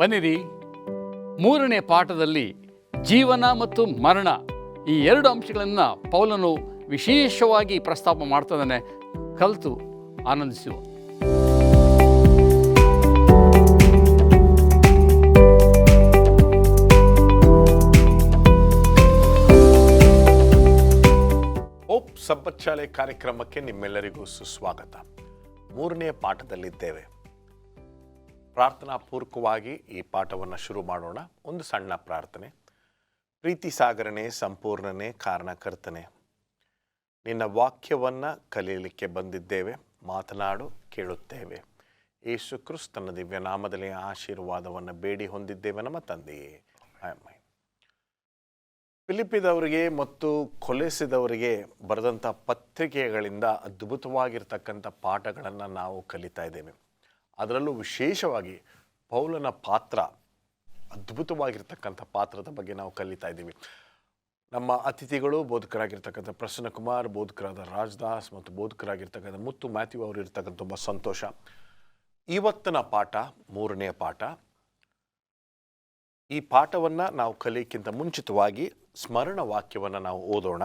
ಬನ್ನಿರಿ, ಮೂರನೇ ಪಾಠದಲ್ಲಿ ಜೀವನ ಮತ್ತು ಮರಣ ಈ ಎರಡು ಅಂಶಗಳನ್ನು ಪೌಲನು ವಿಶೇಷವಾಗಿ ಪ್ರಸ್ತಾಪ ಮಾಡ್ತಾನೆ. ಕಲಿತು ಆನಂದಿಸುವ. ಹೋಪ್ ಸಬ್ಬತ್ ಶಾಲೆ ಕಾರ್ಯಕ್ರಮಕ್ಕೆ ನಿಮ್ಮೆಲ್ಲರಿಗೂ ಸುಸ್ವಾಗತ. ಮೂರನೇ ಪಾಠದಲ್ಲಿದ್ದೇವೆ. ಪ್ರಾರ್ಥನಾಪೂರ್ವಕವಾಗಿ ಈ ಪಾಠವನ್ನು ಶುರು ಮಾಡೋಣ. ಒಂದು ಸಣ್ಣ ಪ್ರಾರ್ಥನೆ. ಪ್ರೀತಿ ಸಾಗರನೆ, ಸಂಪೂರ್ಣನೇ, ಕಾರಣಕರ್ತನೆ, ನಿನ್ನ ವಾಕ್ಯವನ್ನು ಕಲಿಯಲಿಕ್ಕೆ ಬಂದಿದ್ದೇವೆ. ಮಾತನಾಡು, ಕೇಳುತ್ತೇವೆ. ಯೇಸು ಕ್ರಿಸ್ತನ ದಿವ್ಯ ನಾಮದಲ್ಲಿ ಆಶೀರ್ವಾದವನ್ನು ಬೇಡಿ ಹೊಂದಿದ್ದೇವೆ ನಮ್ಮ ತಂದೆಯೇ, ಆಮೆನ್. ಫಿಲಿಪ್ಪಿದವರಿಗೆ ಮತ್ತು ಕೊಲೆಸಿದವರಿಗೆ ಬರೆದಂಥ ಪತ್ರಿಕೆಗಳಿಂದ ಅದ್ಭುತವಾಗಿರ್ತಕ್ಕಂಥ ಪಾಠಗಳನ್ನು ನಾವು ಕಲಿತಾ ಇದ್ದೇವೆ. ಅದರಲ್ಲೂ ವಿಶೇಷವಾಗಿ ಪೌಲನ ಪಾತ್ರ, ಅದ್ಭುತವಾಗಿರ್ತಕ್ಕಂಥ ಪಾತ್ರದ ಬಗ್ಗೆ ನಾವು ಕಲಿತಾ ಇದ್ದೀವಿ. ನಮ್ಮ ಅತಿಥಿಗಳು ಬೋಧಕರಾಗಿರ್ತಕ್ಕಂಥ ಪ್ರಸನ್ನಕುಮಾರ್, ಬೋಧಕರಾದ ರಾಜದಾಸ್ ಮತ್ತು ಬೋಧಕರಾಗಿರ್ತಕ್ಕಂಥ ಮುತ್ತು ಮ್ಯಾಥ್ಯೂ ಅವರು ಇರ್ತಕ್ಕಂಥ ತುಂಬ ಸಂತೋಷ. ಇವತ್ತಿನ ಪಾಠ ಮೂರನೇ ಪಾಠ. ಈ ಪಾಠವನ್ನು ನಾವು ಕಲಿಯಕ್ಕಿಂತ ಮುಂಚಿತವಾಗಿ ಸ್ಮರಣ ವಾಕ್ಯವನ್ನು ನಾವು ಓದೋಣ.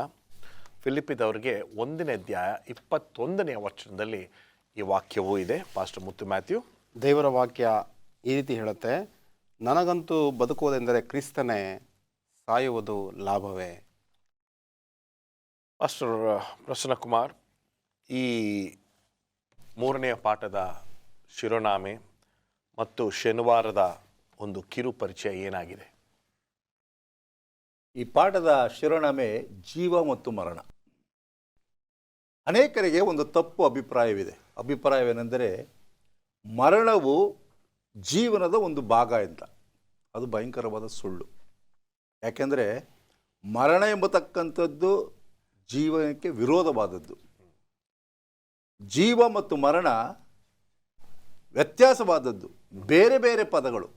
ಫಿಲಿಪ್ಪಿದವರಿಗೆ 1ನೇ ಅಧ್ಯಾಯ 21ನೇ ವಚನದಲ್ಲಿ ಈ ವಾಕ್ಯವೂ ಇದೆ. ಪಾಸ್ಟರ್ ಮುತ್ತು ಮ್ಯಾಥ್ಯೂ. ದೇವರ ವಾಕ್ಯ ಈ ರೀತಿ ಹೇಳುತ್ತೆ, ನನಗಂತೂ ಬದುಕುವುದೆಂದರೆ ಕ್ರಿಸ್ತನೇ, ಸಾಯುವುದು ಲಾಭವೇ. ಪಾಸ್ಟರ್ ಪ್ರಸನ್ನಕುಮಾರ್, ಈ ಮೂರನೆಯ ಪಾಠದ ಶಿರೋನಾಮೆ ಮತ್ತು ಶನಿವಾರದ ಒಂದು ಕಿರು ಪರಿಚಯ ಏನಾಗಿದೆ? ಈ ಪಾಠದ ಶಿರೋನಾಮೆ ಜೀವ ಮತ್ತು ಮರಣ. ಅನೇಕರಿಗೆ ಒಂದು ತಪ್ಪು ಅಭಿಪ್ರಾಯವೇನೆಂದರೆ ಮರಣವು ಜೀವನದ ಒಂದು ಭಾಗ ಅಂತ. ಅದು ಭಯಂಕರವಾದ ಸುಳ್ಳು. ಯಾಕೆಂದರೆ ಮರಣ ಎಂಬತಕ್ಕಂಥದ್ದು ಜೀವನಕ್ಕೆ ವಿರೋಧವಾದದ್ದು. ಜೀವ ಮತ್ತು ಮರಣ ವ್ಯತ್ಯಾಸವಾದದ್ದು, ಬೇರೆ ಬೇರೆ ಪದಗಳು.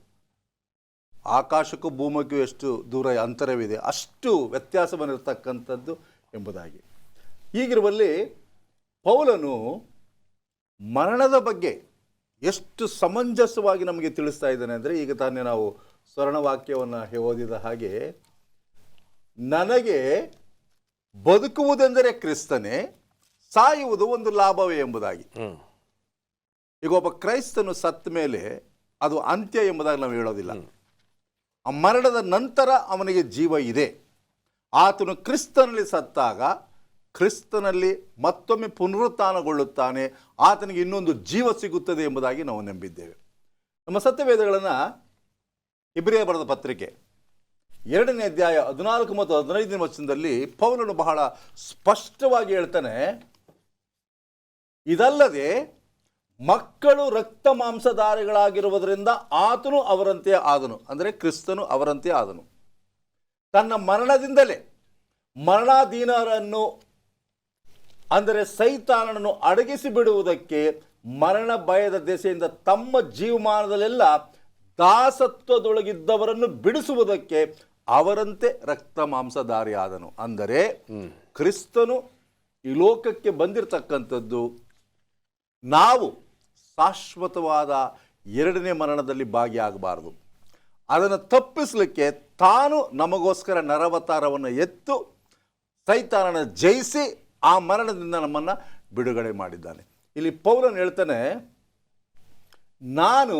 ಆಕಾಶಕ್ಕೂ ಭೂಮಿಗೂ ಎಷ್ಟು ದೂರ ಅಂತರವಿದೆ, ಅಷ್ಟು ವ್ಯತ್ಯಾಸವನ್ನಿರ್ತಕ್ಕಂಥದ್ದು ಎಂಬುದಾಗಿ. ಹೀಗಿರುವಲ್ಲಿ ಪೌಲನು ಮರಣದ ಬಗ್ಗೆ ಎಷ್ಟು ಸಮಂಜಸವಾಗಿ ನಮಗೆ ತಿಳಿಸ್ತಾ ಇದ್ದಾನೆ ಅಂದರೆ, ಈಗ ತಾನೇ ನಾವು ಸ್ವರ್ಣವಾಕ್ಯವನ್ನು ಓದಿದ ಹಾಗೆ, ನನಗೆ ಬದುಕುವುದೆಂದರೆ ಕ್ರಿಸ್ತನೇ, ಸಾಯುವುದು ಒಂದು ಲಾಭವೇ ಎಂಬುದಾಗಿ. ಈಗ ಒಬ್ಬ ಕ್ರೈಸ್ತನು ಸತ್ತ ಮೇಲೆ ಅದು ಅಂತ್ಯ ಎಂಬುದಾಗಿ ನಾವು ಹೇಳೋದಿಲ್ಲ. ಆ ಮರಣದ ನಂತರ ಅವನಿಗೆ ಜೀವ ಇದೆ. ಆತನು ಕ್ರಿಸ್ತನಲ್ಲಿ ಸತ್ತಾಗ ಕ್ರಿಸ್ತನಲ್ಲಿ ಮತ್ತೊಮ್ಮೆ ಪುನರುತ್ಥಾನಗೊಳ್ಳುತ್ತಾನೆ, ಆತನಿಗೆ ಇನ್ನೊಂದು ಜೀವ ಸಿಗುತ್ತದೆ ಎಂಬುದಾಗಿ ನಾವು ನಂಬಿದ್ದೇವೆ. ನಮ್ಮ ಸತ್ಯವೇದಗಳನ್ನು ಇಬ್ರಿಯ ಬರೆದ ಪತ್ರಿಕೆ 2ನೇ ಅಧ್ಯಾಯ 14 ಮತ್ತು 15ನೇ ವಚನದಲ್ಲಿ ಪೌಲನು ಬಹಳ ಸ್ಪಷ್ಟವಾಗಿ ಹೇಳ್ತಾನೆ, ಇದಲ್ಲದೆ ಮಕ್ಕಳು ರಕ್ತ ಮಾಂಸಧಾರಿಗಳಾಗಿರುವುದರಿಂದ ಆತನು ಅವರಂತೆ ಆದನು, ಅಂದರೆ ಕ್ರಿಸ್ತನು ಅವರಂತೆ ಆದನು. ತನ್ನ ಮರಣದಿಂದಲೇ ಮರಣಾಧೀನರನ್ನು, ಅಂದರೆ ಸೈತಾನನನ್ನು ಅಡಗಿಸಿ ಬಿಡುವುದಕ್ಕೆ ಮರಣ ಭಯದ ದೆಸೆಯಿಂದ ತಮ್ಮ ಜೀವಮಾನದಲ್ಲೆಲ್ಲ ದಾಸತ್ವದೊಳಗಿದ್ದವರನ್ನು ಬಿಡಿಸುವುದಕ್ಕೆ ಅವರಂತೆ ರಕ್ತ ಮಾಂಸಧಾರಿ ಆದನು. ಅಂದರೆ ಕ್ರಿಸ್ತನು ಈ ಲೋಕಕ್ಕೆ ಬಂದಿರತಕ್ಕಂಥದ್ದು ನಾವು ಶಾಶ್ವತವಾದ 2ನೇ ಮರಣದಲ್ಲಿ ಭಾಗಿಯಾಗಬಾರದು. ಅದನ್ನು ತಪ್ಪಿಸಲಿಕ್ಕೆ ತಾನು ನಮಗೋಸ್ಕರ ನರವತಾರವನ್ನು ಎತ್ತು ಸೈತಾನನ ಜಯಿಸಿ ಆ ಮರಣದಿಂದ ನಮ್ಮನ್ನು ಬಿಡುಗಡೆ ಮಾಡಿದ್ದಾನೆ. ಇಲ್ಲಿ ಪೌಲನು ಹೇಳ್ತಾನೆ, ನಾನು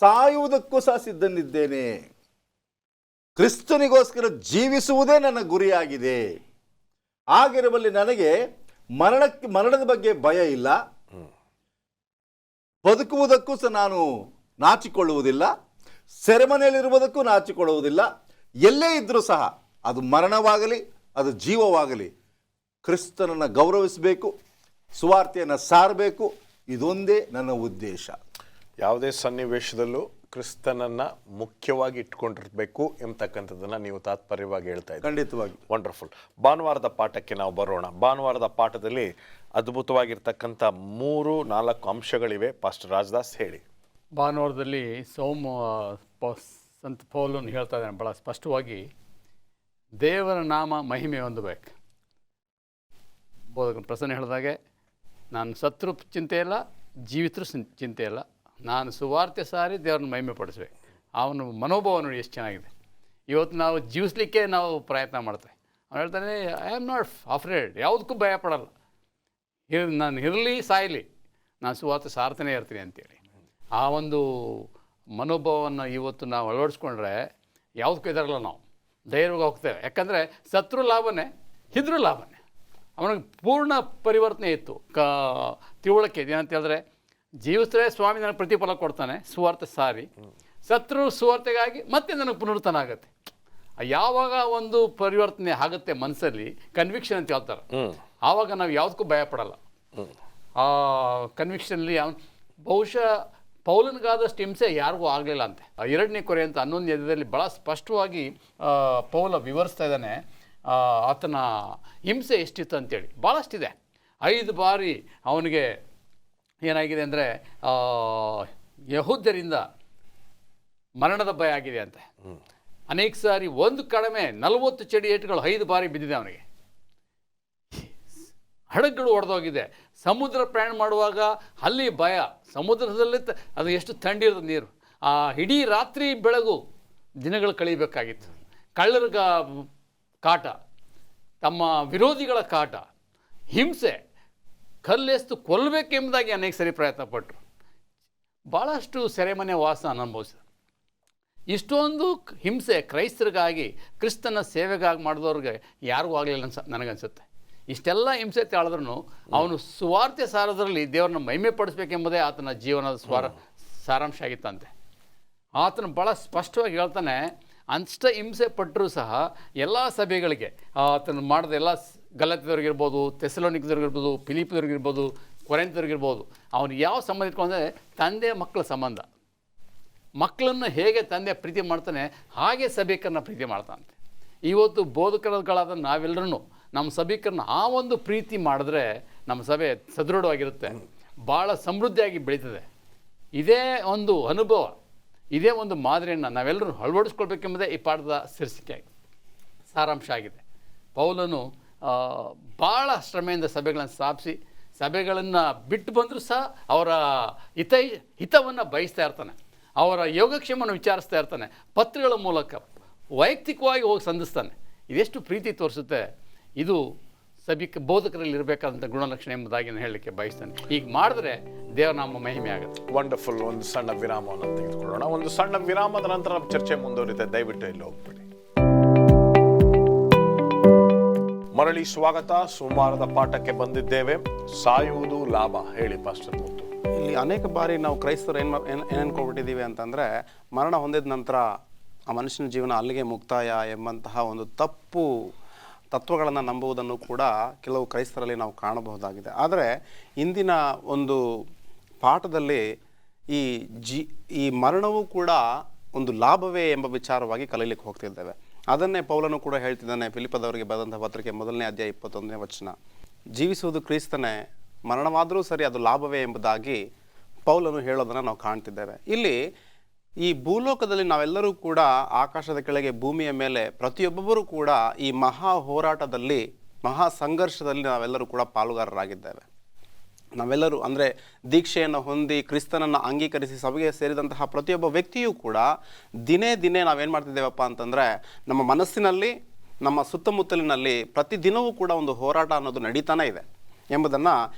ಸಾಯುವುದಕ್ಕೂ ಸಹ ಸಿದ್ಧನಿದ್ದೇನೆ, ಕ್ರಿಸ್ತನಿಗೋಸ್ಕರ ಜೀವಿಸುವುದೇ ನನ್ನ ಗುರಿಯಾಗಿದೆ. ಆಗಿರುವಲ್ಲಿ ನನಗೆ ಮರಣದ ಬಗ್ಗೆ ಭಯ ಇಲ್ಲ, ಬದುಕುವುದಕ್ಕೂ ಸಹ ನಾನು ನಾಚಿಕೊಳ್ಳುವುದಿಲ್ಲ, ಸೆರೆಮನೆಯಲ್ಲಿರುವುದಕ್ಕೂ ನಾಚಿಕೊಳ್ಳುವುದಿಲ್ಲ. ಎಲ್ಲೇ ಇದ್ದರೂ ಸಹ, ಅದು ಮರಣವಾಗಲಿ ಅದು ಜೀವವಾಗಲಿ, ಕ್ರಿಸ್ತನನ್ನು ಗೌರವಿಸಬೇಕು, ಸುವಾರ್ತೆಯನ್ನು ಸಾರಬೇಕು. ಇದೊಂದೇ ನನ್ನ ಉದ್ದೇಶ. ಯಾವುದೇ ಸನ್ನಿವೇಶದಲ್ಲೂ ಕ್ರಿಸ್ತನನ್ನು ಮುಖ್ಯವಾಗಿ ಇಟ್ಕೊಂಡಿರಬೇಕು ಎಂಬತಕ್ಕಂಥದ್ದನ್ನು ನೀವು ತಾತ್ಪರ್ಯವಾಗಿ ಹೇಳ್ತಾ ಇದ್ದೀರಿ. ಖಂಡಿತವಾಗಿ. ವಂಡರ್ಫುಲ್. ಭಾನುವಾರದ ಪಾಠಕ್ಕೆ ನಾವು ಬರೋಣ. ಭಾನುವಾರದ ಪಾಠದಲ್ಲಿ ಅದ್ಭುತವಾಗಿರ್ತಕ್ಕಂಥ 3-4 ಅಂಶಗಳಿವೆ. ಪಾಸ್ಟರ್ ರಾಜದಾಸ್ ಹೇಳಿ. ಭಾನುವಾರದಲ್ಲಿ ಸಂತ ಪೌಲನು ಹೇಳ್ತಾ ಇದ್ದಾನೆ ಭಾಳ ಸ್ಪಷ್ಟವಾಗಿ, ದೇವರ ನಾಮ ಮಹಿಮೆ ಹೊಂದಬೇಕು. ಬೋಧಕ ಪ್ರಸನ್ನ ಹೇಳಿದಾಗೆ, ನಾನು ಸತ್ರು ಚಿಂತೆ ಇಲ್ಲ, ಜೀವಿತರು ಚಿಂತೆ ಇಲ್ಲ, ನಾನು ಸುವಾರ್ತೆ ಸಾರಿ ದೇವ್ರನ್ನ ಮಹಿಮೆ ಪಡಿಸ್ಬೇಕು. ಅವನ ಮನೋಭಾವ ನೋಡಿ ಎಷ್ಟು ಚೆನ್ನಾಗಿದೆ. ಇವತ್ತು ನಾವು ಜೀವಿಸ್ಲಿಕ್ಕೆ ನಾವು ಪ್ರಯತ್ನ ಮಾಡ್ತೇವೆ. ಅವ್ನು ಹೇಳ್ತಾನೆ, ಐ ಆಮ್ ನಾಟ್ ಅಫ್ರೇಡ್, ಯಾವುದಕ್ಕೂ ಭಯ ಪಡಲ್ಲ, ನಾನು ಇರಲಿ ಸಾಯಲಿ ನಾನು ಸುವಾರ್ತೆ ಸಾರ್ತನೇ ಇರ್ತೀನಿ ಅಂತೇಳಿ. ಆ ಒಂದು ಮನೋಭಾವವನ್ನು ಇವತ್ತು ನಾವು ಅಳವಡಿಸ್ಕೊಂಡ್ರೆ ಯಾವುದಕ್ಕೂ ಇದರಲ್ಲ, ನಾವು ಧೈರ್ಯವಾಗಿ ಹೋಗ್ತೇವೆ. ಯಾಕಂದರೆ ಸತ್ರು ಲಾಭನೇ, ಇದ್ರೂ ಲಾಭನೇ. ಅವನಿಗೆ ಪೂರ್ಣ ಪರಿವರ್ತನೆ ಇತ್ತು, ತಿಳುವಳಿಕೆ ಇದೆ. ಏನಂತ ಹೇಳಿದ್ರೆ, ಜೀವಿಸಿದ್ರೆ ಸ್ವಾಮಿ ನನಗೆ ಪ್ರತಿಫಲ ಕೊಡ್ತಾನೆ, ಸುವಾರ್ತೆ ಸಾರಿ, ಸತ್ರು ಸುವಾರ್ತೆಗಾಗಿ ಮತ್ತೆ ನನಗೆ ಪುನರುತ್ಥಾನ ಆಗುತ್ತೆ. ಯಾವಾಗ ಒಂದು ಪರಿವರ್ತನೆ ಆಗುತ್ತೆ ಮನಸ್ಸಲ್ಲಿ, ಕನ್ವಿಕ್ಷನ್ ಅಂತ ಹೇಳ್ತಾರೆ, ಆವಾಗ ನಾವು ಯಾವುದಕ್ಕೂ ಭಯ ಪಡಲ್ಲ. ಆ ಕನ್ವಿಕ್ಷನಲ್ಲಿ ಬಹುಶಃ ಪೌಲನಿಗಾದಷ್ಟು ಹಿಂಸೆ ಯಾರಿಗೂ ಆಗಲಿಲ್ಲ ಅಂತೆ. 2ನೇ ಕೊರಿಂಥ 11 ಭಾಳ ಸ್ಪಷ್ಟವಾಗಿ ಪೌಲ ವಿವರಿಸ್ತಾ ಇದ್ದಾನೆ ಆತನ ಹಿಂಸೆ ಎಷ್ಟಿತ್ತು ಅಂತೇಳಿ. ಭಾಳಷ್ಟಿದೆ. 5 ಬಾರಿ ಅವನಿಗೆ ಏನಾಗಿದೆ ಅಂದರೆ ಯಹೂದ್ಯರಿಂದ ಮರಣದ ಭಯ ಆಗಿದೆ ಅಂತೆ. ಅನೇಕ ಸಾರಿ ಒಂದು ಕಡಿಮೆ 40 ಚಡಿ ಏಟುಗಳು 5 ಬಾರಿ ಬಿದ್ದಿದೆ ಅವನಿಗೆ. ಹಡಗುಗಳು ಒಡೆದೋಗಿದೆ. ಸಮುದ್ರ ಪ್ರಯಾಣ ಮಾಡುವಾಗ ಅಲ್ಲಿ ಭಯ, ಸಮುದ್ರದಲ್ಲಿ ಅದು ಎಷ್ಟು ಥಂಡಿರೋದು ನೀರು. ಆ ಇಡೀ ರಾತ್ರಿ ಬೆಳಗು ದಿನಗಳು ಕಳೀಬೇಕಾಗಿತ್ತು. ಕಳ್ಳರ ಕಾಟ, ತಮ್ಮ ವಿರೋಧಿಗಳ ಕಾಟ, ಹಿಂಸೆ, ಕಲ್ಲೆಸ್ತು ಕೊಲ್ಲಬೇಕೆಂಬುದಾಗಿ ಅನೇಕ ಸರಿ ಪ್ರಯತ್ನಪಟ್ಟರು. ಭಾಳಷ್ಟು ಸೆರೆಮನೆ ವಾಸ ಅನುಭವಿಸಿದ. ಇಷ್ಟೊಂದು ಹಿಂಸೆ ಕ್ರೈಸ್ತರಿಗಾಗಿ, ಕ್ರಿಸ್ತನ ಸೇವೆಗಾಗಿ ಮಾಡಿದವ್ರಿಗೆ ಯಾರಿಗೂ ಆಗಲಿಲ್ಲ ನನಗನ್ಸುತ್ತೆ. ಇಷ್ಟೆಲ್ಲ ಹಿಂಸೆ ತಾಳಿದ್ರೂ ಅವನು ಸುವಾರ್ತೆ ಸಾರೋದ್ರಲ್ಲಿ ದೇವರನ್ನ ಮಹಿಮೆ ಪಡಿಸ್ಬೇಕೆಂಬುದೇ ಆತನ ಜೀವನದ ಸಾರಾಂಶ ಆಗಿತ್ತಂತೆ. ಆತನು ಭಾಳ ಸ್ಪಷ್ಟವಾಗಿ ಹೇಳ್ತಾನೆ, ಅಷ್ಟ ಹಿಂಸೆ ಪಟ್ಟರೂ ಸಹ ಎಲ್ಲ ಸಭೆಗಳಿಗೆ ಆತನು ಮಾಡಿದ ಎಲ್ಲ ಗಲಾತ್ಯದವ್ರಿಗಿರ್ಬೋದು, ಥೆಸಲೋನಿಕದವ್ರಿಗಿರ್ಬೋದು, ಫಿಲಿಪ್ದವ್ರಿಗಿರ್ಬೋದು, ಕೊರಿಂಥದವ್ರಿಗಿರ್ಬೋದು, ಅವನು ಯಾವ ಸಂಬಂಧ ಇಟ್ಕೊಂಡ್ರೆ ತಂದೆ ಮಕ್ಕಳ ಸಂಬಂಧ. ಮಕ್ಕಳನ್ನು ಹೇಗೆ ತಂದೆ ಪ್ರೀತಿ ಮಾಡ್ತಾನೆ ಹಾಗೆ ಸಭಿಕರನ್ನ ಪ್ರೀತಿ ಮಾಡ್ತಾನಂತೆ. ಇವತ್ತು ಬೋಧಕರುಗಳಾದ ನಾವೆಲ್ಲರೂ ನಮ್ಮ ಸಭಿಕರನ್ನ ಆ ಒಂದು ಪ್ರೀತಿ ಮಾಡಿದ್ರೆ ನಮ್ಮ ಸಭೆ ಸದೃಢವಾಗಿರುತ್ತೆ, ಭಾಳ ಸಮೃದ್ಧಿಯಾಗಿ ಬೆಳೀತದೆ. ಇದೇ ಒಂದು ಅನುಭವ, ಇದೇ ಒಂದು ಮಾದರಿಯನ್ನು ನಾವೆಲ್ಲರೂ ಅಳವಡಿಸ್ಕೊಳ್ಬೇಕೆಂಬುದೇ ಈ ಪಾಠದ ಶೀರ್ಷಿಕೆ ಸಾರಾಂಶ ಆಗಿದೆ. ಪೌಲನು ಭಾಳ ಶ್ರಮೆಯಿಂದ ಸಭೆಗಳನ್ನು ಸ್ಥಾಪಿಸಿ, ಸಭೆಗಳನ್ನು ಬಿಟ್ಟು ಬಂದರೂ ಸಹ ಅವರ ಹಿತವನ್ನು ಬಯಸ್ತಾ ಇರ್ತಾನೆ, ಅವರ ಯೋಗಕ್ಷೇಮವನ್ನು ವಿಚಾರಿಸ್ತಾ ಇರ್ತಾನೆ, ಪತ್ರಗಳ ಮೂಲಕ ವೈಯಕ್ತಿಕವಾಗಿ ಹೋಗಿ ಸಂಧಿಸ್ತಾನೆ. ಇದೆಷ್ಟು ಪ್ರೀತಿ ತೋರಿಸುತ್ತೆ. ಇದು ಬೋಧಕರಲ್ಲಿ ಇರಬೇಕಾದಂಥ ಗುಣಲಕ್ಷಣ ಎಂಬುದಾಗಿ ನಾನು ಹೇಳಲಿಕ್ಕೆ ಬಯಸ್ತೇನೆ. ಈಗ ಮಾಡಿದ್ರೆ ದೇವನಾಮ ಮಹಿಮೆ ಆಗುತ್ತೆ. ವಂಡರ್ಫುಲ್. ಒಂದು ಸಣ್ಣ ವಿರಾಮವನ್ನು ತೆಗೆದುಕೊಳ್ಳೋಣ. ಒಂದು ಸಣ್ಣ ವಿರಾಮದ ನಂತರ ಚರ್ಚೆ ಮುಂದುವರಿಯುತ್ತೆ. ದಯವಿಟ್ಟು ಇಲ್ಲಿ ಹೋಗ್ಬಿಡಿ. ಮರಳಿ ಸ್ವಾಗತ. ಸೋಮವಾರದ ಪಾಠಕ್ಕೆ ಬಂದಿದ್ದೇವೆ. ಸಾಯುವುದು ಲಾಭ. ಹೇಳಿ ಪಾಸ್ಟರ್ ಮುತ್ತು. ಇಲ್ಲಿ ಅನೇಕ ಬಾರಿ ನಾವು ಕ್ರೈಸ್ತರು ಏನು ಅನ್ಕೊಳ್ಬಿಟ್ಟಿದ್ದೀವಿ ಅಂತಂದರೆ, ಮರಣ ಹೊಂದಿದ ನಂತರ ಆ ಮನುಷ್ಯನ ಜೀವನ ಅಲ್ಲಿಗೆ ಮುಕ್ತಾಯ ಎಂಬಂತಹ ಒಂದು ತಪ್ಪು ತತ್ವಗಳನ್ನು ನಂಬುವುದನ್ನು ಕೂಡ ಕೆಲವು ಕ್ರೈಸ್ತರಲ್ಲಿ ನಾವು ಕಾಣಬಹುದಾಗಿದೆ. ಆದರೆ ಇಂದಿನ ಒಂದು ಪಾಠದಲ್ಲಿ ಈ ಮರಣವೂ ಕೂಡ ಒಂದು ಲಾಭವೇ ಎಂಬ ವಿಚಾರವಾಗಿ ಕಲೀಲಿಕ್ಕೆ ಹೋಗ್ತಿದ್ದೇವೆ. ಅದನ್ನೇ ಪೌಲನು ಕೂಡ ಹೇಳ್ತಿದ್ದಾನೆ. ಫಿಲಿಪ್ಪದವರಿಗೆ ಬರೆದಂಥ ಪತ್ರಿಕೆ 1ನೇ ಅಧ್ಯಾಯ 21ನೇ ವಚನ, ಜೀವಿಸುವುದು ಕ್ರಿಸ್ತನೇ, ಮರಣವಾದರೂ ಸರಿ ಅದು ಲಾಭವೇ ಎಂಬುದಾಗಿ ಪೌಲನು ಹೇಳೋದನ್ನು ನಾವು ಕಾಣ್ತಿದ್ದೇವೆ. ಇಲ್ಲಿ ಈ ಭೂಲೋಕದಲ್ಲಿ ನಾವೆಲ್ಲರೂ ಕೂಡ ಆಕಾಶದ ಕೆಳಗೆ ಭೂಮಿಯ ಮೇಲೆ ಪ್ರತಿಯೊಬ್ಬರೂ ಕೂಡ ಈ ಮಹಾ ಹೋರಾಟದಲ್ಲಿ, ಮಹಾ ಸಂಘರ್ಷದಲ್ಲಿ ನಾವೆಲ್ಲರೂ ಕೂಡ ಪಾಲುಗಾರರಾಗಿದ್ದೇವೆ. ನಾವೆಲ್ಲರೂ ಅಂದರೆ ದೀಕ್ಷೆಯನ್ನು ಹೊಂದಿ ಕ್ರಿಸ್ತನನ್ನು ಅಂಗೀಕರಿಸಿ ಸಭೆಗೆ ಸೇರಿದಂತಹ ಪ್ರತಿಯೊಬ್ಬ ವ್ಯಕ್ತಿಯೂ ಕೂಡ ದಿನೇ ದಿನೇ ನಾವೇನು ಮಾಡ್ತಿದ್ದೇವಪ್ಪ ಅಂತಂದರೆ, ನಮ್ಮ ಮನಸ್ಸಿನಲ್ಲಿ, ನಮ್ಮ ಸುತ್ತಮುತ್ತಲಿನಲ್ಲಿ ಪ್ರತಿದಿನವೂ ಕೂಡ ಒಂದು ಹೋರಾಟ ಅನ್ನೋದು ನಡೀತಾನೆ ಇದೆ ಎಂಬುದನ್ನು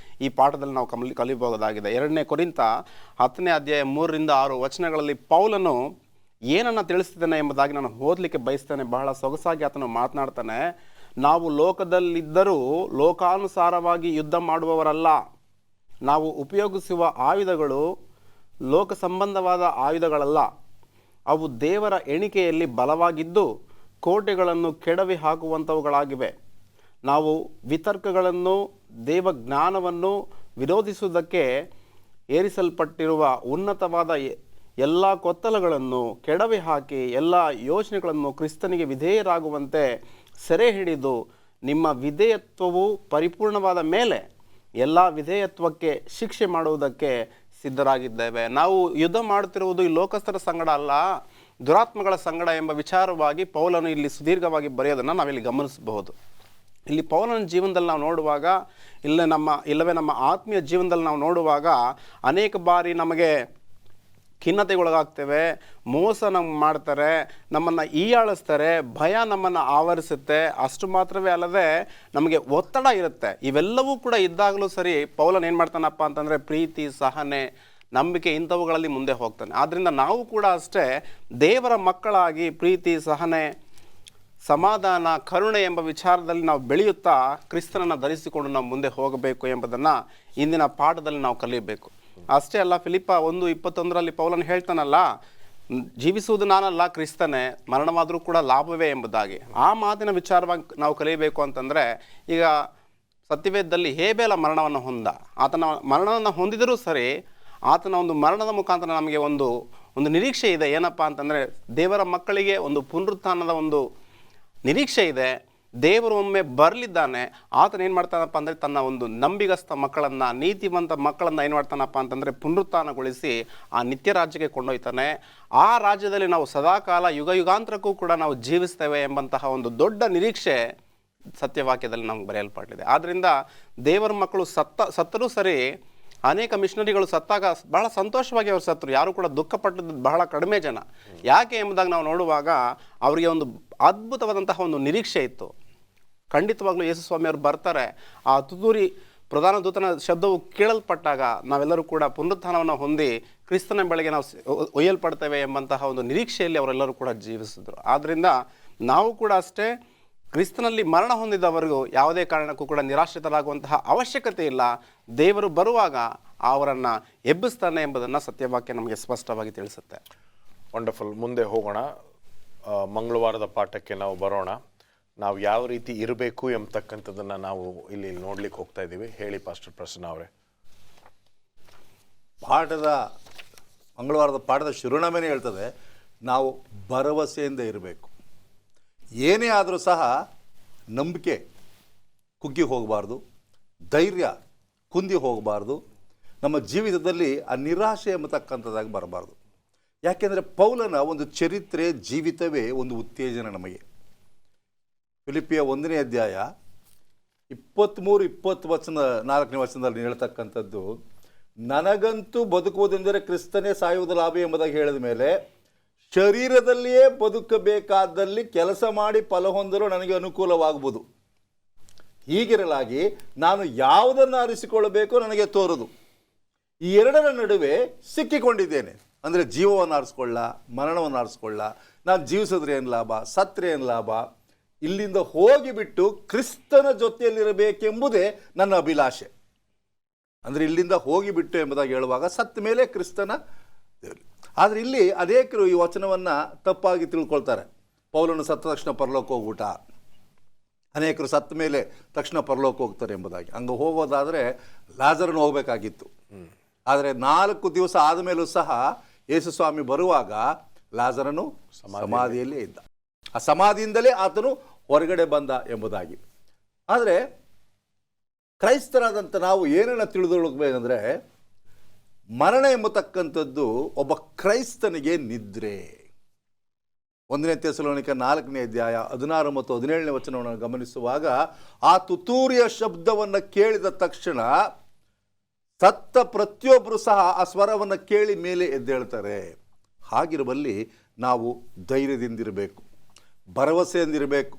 ಈ ಪಾಠದಲ್ಲಿ ನಾವು ಕಲಿಬಹುದಾಗಿದೆ. 2ನೇ ಕೊರಿಂಥ 10ನೇ ಅಧ್ಯಾಯ 3-6 ವಚನಗಳಲ್ಲಿ ಪೌಲನು ಏನನ್ನು ತಿಳಿಸ್ತಿದ್ದಾನೆ ಎಂಬುದಾಗಿ ನಾನು ಓದಲಿಕ್ಕೆ ಬಯಸ್ತೇನೆ. ಬಹಳ ಸೊಗಸಾಗಿ ಆತನು ಮಾತನಾಡ್ತಾನೆ. ನಾವು ಲೋಕದಲ್ಲಿದ್ದರೂ ಲೋಕಾನುಸಾರವಾಗಿ ಯುದ್ಧ ಮಾಡುವವರಲ್ಲ. ನಾವು ಉಪಯೋಗಿಸುವ ಆಯುಧಗಳು ಲೋಕ ಸಂಬಂಧವಾದ ಆಯುಧಗಳಲ್ಲ. ಅವು ದೇವರ ಎಣಿಕೆಯಲ್ಲಿ ಬಲವಾಗಿದ್ದು ಕೋಟೆಗಳನ್ನು ಕೆಡವಿ ಹಾಕುವಂಥವುಗಳಾಗಿವೆ. ನಾವು ವಿತರ್ಕಗಳನ್ನು, ದೇವಜ್ಞಾನವನ್ನು ವಿರೋಧಿಸುವುದಕ್ಕೆ ಏರಿಸಲ್ಪಟ್ಟಿರುವ ಉನ್ನತವಾದ ಎಲ್ಲ ಕೊತ್ತಲಗಳನ್ನು ಕೆಡವಿ ಹಾಕಿ ಎಲ್ಲ ಯೋಚನೆಗಳನ್ನು ಕ್ರಿಸ್ತನಿಗೆ ವಿಧೇಯರಾಗುವಂತೆ ಸೆರೆ ಹಿಡಿದು ನಿಮ್ಮ ವಿಧೇಯತ್ವವು ಪರಿಪೂರ್ಣವಾದ ಮೇಲೆ ಎಲ್ಲ ವಿಧೇಯತ್ವಕ್ಕೆ ಶಿಕ್ಷೆ ಮಾಡುವುದಕ್ಕೆ ಸಿದ್ಧರಾಗಿದ್ದೇವೆ. ನಾವು ಯುದ್ಧ ಮಾಡುತ್ತಿರುವುದು ಈ ಲೋಕಸ್ಥರ ಸಂಗಡ ಅಲ್ಲ, ದುರಾತ್ಮಗಳ ಸಂಗಡ ಎಂಬ ವಿಚಾರವಾಗಿ ಪೌಲನು ಇಲ್ಲಿ ಸುದೀರ್ಘವಾಗಿ ಬರೆಯೋದನ್ನು ನಾವಿಲ್ಲಿ ಗಮನಿಸಬಹುದು. ಇಲ್ಲಿ ಪೌಲನ ಜೀವನದಲ್ಲಿ ನಾವು ನೋಡುವಾಗ, ಇಲ್ಲವೇ ನಮ್ಮ ಆತ್ಮೀಯ ಜೀವನದಲ್ಲಿ ನಾವು ನೋಡುವಾಗ ಅನೇಕ ಬಾರಿ ನಮಗೆ ಖಿನ್ನತೆಗೊಳಗಾಗ್ತೇವೆ, ಮೋಸ ನಮ್ಗೆ ಮಾಡ್ತಾರೆ, ನಮ್ಮನ್ನು ಹೀಯಾಳಿಸ್ತಾರೆ, ಭಯ ನಮ್ಮನ್ನು ಆವರಿಸುತ್ತೆ. ಅಷ್ಟು ಮಾತ್ರವೇ ಅಲ್ಲದೆ ನಮಗೆ ಒತ್ತಡ ಇರುತ್ತೆ. ಇವೆಲ್ಲವೂ ಕೂಡ ಇದ್ದಾಗಲೂ ಸರಿ ಪೌಲನ್ ಏನು ಮಾಡ್ತಾನಪ್ಪ ಅಂತಂದರೆ ಪ್ರೀತಿ, ಸಹನೆ, ನಂಬಿಕೆ ಇಂಥವುಗಳಲ್ಲಿ ಮುಂದೆ ಹೋಗ್ತಾನೆ. ಆದ್ದರಿಂದ ನಾವು ಕೂಡ ಅಷ್ಟೇ ದೇವರ ಮಕ್ಕಳಾಗಿ ಪ್ರೀತಿ, ಸಹನೆ, ಸಮಾಧಾನ, ಕರುಣೆ ಎಂಬ ವಿಚಾರದಲ್ಲಿ ನಾವು ಬೆಳೆಯುತ್ತಾ ಕ್ರಿಸ್ತನನ್ನು ಧರಿಸಿಕೊಂಡು ನಾವು ಮುಂದೆ ಹೋಗಬೇಕು ಎಂಬುದನ್ನು ಇಂದಿನ ಪಾಠದಲ್ಲಿ ನಾವು ಕಲಿಯಬೇಕು. ಅಷ್ಟೇ ಅಲ್ಲ, ಫಿಲಿಪ್ಪ 1:21 ಪೌಲನ್ ಹೇಳ್ತಾನಲ್ಲ, ಜೀವಿಸುವುದು ನಾನಲ್ಲ ಕ್ರಿಸ್ತನೇ, ಮರಣವಾದರೂ ಕೂಡ ಲಾಭವೇ ಎಂಬುದಾಗಿ. ಆ ಮಾತಿನ ವಿಚಾರವಾಗಿ ನಾವು ಕಲಿಯಬೇಕು ಅಂತಂದರೆ, ಈಗ ಸತ್ಯವೇದದಲ್ಲಿ ಹೇಬೇಲ ಮರಣವನ್ನು ಆತನ ಮರಣವನ್ನು ಹೊಂದಿದರೂ ಸರಿ, ಆತನ ಒಂದು ಮರಣದ ಮುಖಾಂತರ ನಮಗೆ ಒಂದು ನಿರೀಕ್ಷೆ ಇದೆ. ಏನಪ್ಪ ಅಂತಂದರೆ ದೇವರ ಮಕ್ಕಳಿಗೆ ಒಂದು ಪುನರುತ್ಥಾನದ ಒಂದು ನಿರೀಕ್ಷೆ ಇದೆ. ದೇವರು ಒಮ್ಮೆ ಬರಲಿದ್ದಾನೆ. ಆತನ ಏನು ಮಾಡ್ತಾನಪ್ಪ ಅಂದರೆ ತನ್ನ ಒಂದು ನಂಬಿಗಸ್ತ ಮಕ್ಕಳನ್ನು, ನೀತಿವಂತ ಮಕ್ಕಳನ್ನು ಏನು ಮಾಡ್ತಾನಪ್ಪ ಅಂತಂದರೆ ಪುನರುತ್ಥಾನಗೊಳಿಸಿ ಆ ನಿತ್ಯ ರಾಜ್ಯಕ್ಕೆ ಕೊಂಡೊಯ್ತಾನೆ. ಆ ರಾಜ್ಯದಲ್ಲಿ ನಾವು ಸದಾಕಾಲ ಯುಗ ಯುಗಾಂತರಕ್ಕೂ ಕೂಡ ನಾವು ಜೀವಿಸ್ತೇವೆ ಎಂಬಂತಹ ಒಂದು ದೊಡ್ಡ ನಿರೀಕ್ಷೆ ಸತ್ಯವಾಕ್ಯದಲ್ಲಿ ನಮ್ಗೆ ಬರೆಯಲ್ಪಟ್ಟಿದೆ. ಆದ್ದರಿಂದ ದೇವರ ಮಕ್ಕಳು ಸತ್ತರೂ ಸರಿ, ಅನೇಕ ಮಿಷನರಿಗಳು ಸತ್ತಾಗ ಬಹಳ ಸಂತೋಷವಾಗಿ ಅವರು ಸತ್ತರು. ಯಾರು ಕೂಡ ದುಃಖಪಟ್ಟದ್ದು ಬಹಳ ಕಡಿಮೆ ಜನ. ಯಾಕೆ ಎಂಬುದಾಗಿ ನಾವು ನೋಡುವಾಗ ಅವರಿಗೆ ಒಂದು ಅದ್ಭುತವಾದಂತಹ ಒಂದು ನಿರೀಕ್ಷೆ ಇತ್ತು. ಖಂಡಿತವಾಗ್ಲೂ ಯೇಸು ಸ್ವಾಮಿಯವರು ಬರ್ತಾರೆ. ಆ ತುತ್ತೂರಿ ಪ್ರಧಾನ ದೂತನ ಶಬ್ದವು ಕೇಳಲ್ಪಟ್ಟಾಗ ನಾವೆಲ್ಲರೂ ಕೂಡ ಪುನರುತ್ಥಾನವನ್ನು ಹೊಂದಿ ಕ್ರಿಸ್ತನ ಬಳಿಗೆ ನಾವು ಒಯ್ಯಲ್ಪಡ್ತೇವೆ ಎಂಬಂತಹ ಒಂದು ನಿರೀಕ್ಷೆಯಲ್ಲಿ ಅವರೆಲ್ಲರೂ ಕೂಡ ಜೀವಿಸಿದ್ರು. ಆದ್ದರಿಂದ ನಾವು ಕೂಡ ಅಷ್ಟೇ ಕ್ರಿಸ್ತನಲ್ಲಿ ಮರಣ ಹೊಂದಿದವರಿಗೂ ಯಾವುದೇ ಕಾರಣಕ್ಕೂ ಕೂಡ ನಿರಾಶ್ರಿತರಾಗುವಂತಹ ಅವಶ್ಯಕತೆ ಇಲ್ಲ. ದೇವರು ಬರುವಾಗ ಅವರನ್ನು ಎಬ್ಬಿಸ್ತಾನೆ ಎಂಬುದನ್ನು ಸತ್ಯವಾಕ್ಯ ನಮಗೆ ಸ್ಪಷ್ಟವಾಗಿ ತಿಳಿಸುತ್ತೆ. ವಂಡರ್ಫುಲ್. ಮುಂದೆ ಹೋಗೋಣ. ಮಂಗಳವಾರದ ಪಾಠಕ್ಕೆ ನಾವು ಬರೋಣ. ನಾವು ಯಾವ ರೀತಿ ಇರಬೇಕು ಎಂಬತಕ್ಕಂಥದ್ದನ್ನು ನಾವು ಇಲ್ಲಿ ನೋಡ್ಲಿಕ್ಕೆ ಹೋಗ್ತಾ ಇದ್ದೀವಿ. ಹೇಳಿ ಪಾಸ್ಟರ್ ಪ್ರಸನ್ನ ಅವರೇ. ಮಂಗಳವಾರದ ಪಾಠದ ಶಿರೋನಾಮೆನೇ ಹೇಳ್ತದೆ, ನಾವು ಭರವಸೆಯಿಂದ ಇರಬೇಕು. ಏನೇ ಆದರೂ ಸಹ ನಂಬಿಕೆ ಕುಗ್ಗಿ ಹೋಗಬಾರ್ದು, ಧೈರ್ಯ ಕುಂದಿ ಹೋಗಬಾರ್ದು. ನಮ್ಮ ಜೀವಿತದಲ್ಲಿ ಆ ನಿರಾಶೆ ಎಂಬತಕ್ಕಂಥದ್ದಾಗಿ ಬರಬಾರ್ದು. ಯಾಕೆಂದರೆ ಪೌಲನ ಒಂದು ಚರಿತ್ರೆ, ಜೀವಿತವೇ ಒಂದು ಉತ್ತೇಜನ ನಮಗೆ. ಫಿಲಿಪ್ಪಿಯ 1ನೇ ಅಧ್ಯಾಯ 23-24 ವಚನದಲ್ಲಿ ಹೇಳ್ತಕ್ಕಂಥದ್ದು, ನನಗಂತೂ ಬದುಕುವುದೆಂದರೆ ಕ್ರಿಸ್ತನೇ, ಸಾಯುವುದು ಲಾಭ ಎಂಬುದಾಗಿ ಹೇಳಿದ ಮೇಲೆ, ಶರೀರದಲ್ಲಿಯೇ ಬದುಕಬೇಕಾದಲ್ಲಿ ಕೆಲಸ ಮಾಡಿ ಫಲ ಹೊಂದಲು ನನಗೆ ಅನುಕೂಲವಾಗಬಹುದು. ಹೀಗಿರಲಾಗಿ ನಾನು ಯಾವುದನ್ನು ಆರಿಸಿಕೊಳ್ಳಬೇಕು ನನಗೆ ತೋರದು. ಈ ಎರಡರ ನಡುವೆ ಸಿಕ್ಕಿಕೊಂಡಿದ್ದೇನೆ. ಅಂದರೆ ಜೀವವನ್ನು ಆರಿಸ್ಕೊಳ್ಳ, ಮರಣವನ್ನು ಆರಿಸ್ಕೊಳ್ಳ, ನಾನು ಜೀವಿಸಿದ್ರೆ ಏನು ಲಾಭ, ಸತ್ರೆ ಏನು ಲಾಭ, ಇಲ್ಲಿಂದ ಹೋಗಿಬಿಟ್ಟು ಕ್ರಿಸ್ತನ ಜೊತೆಯಲ್ಲಿರಬೇಕೆಂಬುದೇ ನನ್ನ ಅಭಿಲಾಷೆ. ಅಂದರೆ ಇಲ್ಲಿಂದ ಹೋಗಿಬಿಟ್ಟು ಎಂಬುದಾಗಿ ಹೇಳುವಾಗ ಸತ್ತ ಮೇಲೆ ಕ್ರಿಸ್ತನ ದೇವರು. ಆದರೆ ಇಲ್ಲಿ ಅನೇಕರು ಈ ವಚನವನ್ನು ತಪ್ಪಾಗಿ ತಿಳ್ಕೊಳ್ತಾರೆ. ಪೌಲನು ಸತ್ತ ತಕ್ಷಣ ಪರಲೋಕ ಹೋಗ್ಬಿಟ್ಟ, ಅನೇಕರು ಸತ್ತ ಮೇಲೆ ತಕ್ಷಣ ಪರಲೋಕ ಹೋಗ್ತಾರೆ ಎಂಬುದಾಗಿ. ಹಂಗೆ ಹೋಗೋದಾದರೆ ಲಾಜರನು ಹೋಗಬೇಕಾಗಿತ್ತು. ಆದರೆ 4 ದಿವಸ ಆದಮೇಲೂ ಸಹ ಯೇಸು ಸ್ವಾಮಿ ಬರುವಾಗ ಲಾಜರನು ಸಮಾಧಿಯಲ್ಲೇ ಇದ್ದ. ಆ ಸಮಾಧಿಯಿಂದಲೇ ಆತನು ಹೊರಗಡೆ ಬಂದ ಎಂಬುದಾಗಿ. ಆದರೆ ಕ್ರೈಸ್ತರಾದಂಥ ನಾವು ಏನನ್ನು ತಿಳಿದುಕೊಳ್ಳಬೇಕಂದ್ರೆ, ಮರಣ ಎಂಬತಕ್ಕಂಥದ್ದು ಒಬ್ಬ ಕ್ರೈಸ್ತನಿಗೆ ನಿದ್ರೆ. 1ನೇ ಥೆಸಲೋನಿಕ 4ನೇ ಅಧ್ಯಾಯ 16 ಮತ್ತು 17ನೇ ವಚನವನ್ನು ಗಮನಿಸುವಾಗ, ಆ ತುತ್ತೂರಿಯ ಶಬ್ದವನ್ನು ಕೇಳಿದ ತಕ್ಷಣ ಸತ್ತ ಪ್ರತಿಯೊಬ್ಬರು ಸಹ ಆ ಸ್ವರವನ್ನು ಕೇಳಿ ಮೇಲೆ ಎದ್ದೇಳ್ತಾರೆ. ಹಾಗಿರುವಲ್ಲಿ ನಾವು ಧೈರ್ಯದಿಂದಿರಬೇಕು, ಭರವಸೆಯಿಂದಿರಬೇಕು.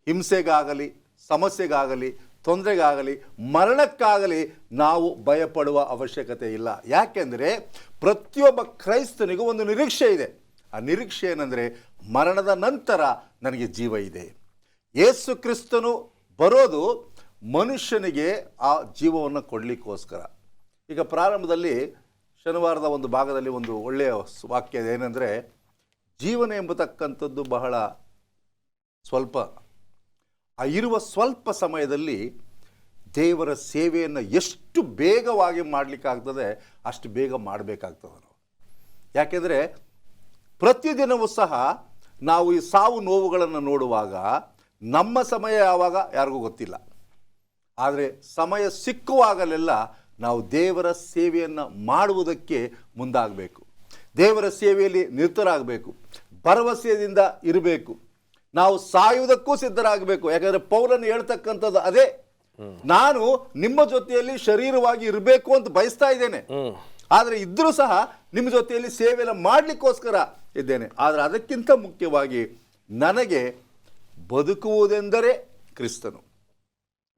ಹಿಂಸೆಗಾಗಲಿ, ಸಮಸ್ಯೆಗಾಗಲಿ, ತೊಂದರೆಗಾಗಲಿ, ಮರಣಕ್ಕಾಗಲಿ ನಾವು ಭಯಪಡುವ ಅವಶ್ಯಕತೆ ಇಲ್ಲ. ಯಾಕೆಂದರೆ ಪ್ರತಿಯೊಬ್ಬ ಕ್ರೈಸ್ತನಿಗೂ ಒಂದು ನಿರೀಕ್ಷೆ ಇದೆ. ಆ ನಿರೀಕ್ಷೆ ಏನಂದರೆ, ಮರಣದ ನಂತರ ನನಗೆ ಜೀವ ಇದೆ. ಯೇಸು ಕ್ರಿಸ್ತನು ಬರೋದು ಮನುಷ್ಯನಿಗೆ ಆ ಜೀವವನ್ನು ಕೊಡಲಿಕ್ಕೋಸ್ಕರ. ಈಗ ಪ್ರಾರಂಭದಲ್ಲಿ ಶನಿವಾರದ ಒಂದು ಭಾಗದಲ್ಲಿ ಒಂದು ಒಳ್ಳೆಯ ವಾಕ್ಯ ಏನಂದರೆ, ಜೀವನ ಎಂಬತಕ್ಕಂಥದ್ದು ಬಹಳ ಸ್ವಲ್ಪ. ಆ ಇರುವ ಸ್ವಲ್ಪ ಸಮಯದಲ್ಲಿ ದೇವರ ಸೇವೆಯನ್ನು ಎಷ್ಟು ಬೇಗವಾಗಿ ಮಾಡಲಿಕ್ಕಾಗ್ತದೆ ಅಷ್ಟು ಬೇಗ ಮಾಡಬೇಕಾಗ್ತದೆ ನಾವು. ಯಾಕೆಂದರೆ ಪ್ರತಿದಿನವೂ ಸಹ ನಾವು ಈ ಸಾವು ನೋವುಗಳನ್ನು ನೋಡುವಾಗ ನಮ್ಮ ಸಮಯ ಯಾವಾಗ ಯಾರಿಗೂ ಗೊತ್ತಿಲ್ಲ. ಆದರೆ ಸಮಯ ಸಿಕ್ಕುವಾಗಲೆಲ್ಲ ನಾವು ದೇವರ ಸೇವೆಯನ್ನು ಮಾಡುವುದಕ್ಕೆ ಮುಂದಾಗಬೇಕು. ದೇವರ ಸೇವೆಯಲ್ಲಿ ನಿರತರಾಗಬೇಕು, ಭರವಸೆಯಿಂದ ಇರಬೇಕು. ನಾವು ಸಾಯುವುದಕ್ಕೂ ಸಿದ್ಧರಾಗಬೇಕು. ಯಾಕಂದರೆ ಪೌಲನು ಹೇಳ್ತಕ್ಕಂಥದ್ದು ಅದೇ, ನಾನು ನಿಮ್ಮ ಜೊತೆಯಲ್ಲಿ ಶರೀರವಾಗಿ ಇರಬೇಕು ಅಂತ ಬಯಸ್ತಾ ಇದ್ದೇನೆ. ಆದರೆ ಇದ್ದರೂ ಸಹ ನಿಮ್ಮ ಜೊತೆಯಲ್ಲಿ ಸೇವೆಯನ್ನು ಮಾಡಲಿಕ್ಕೋಸ್ಕರ ಇದ್ದೇನೆ. ಆದರೆ ಅದಕ್ಕಿಂತ ಮುಖ್ಯವಾಗಿ ನನಗೆ ಬದುಕುವುದೆಂದರೆ ಕ್ರಿಸ್ತನು.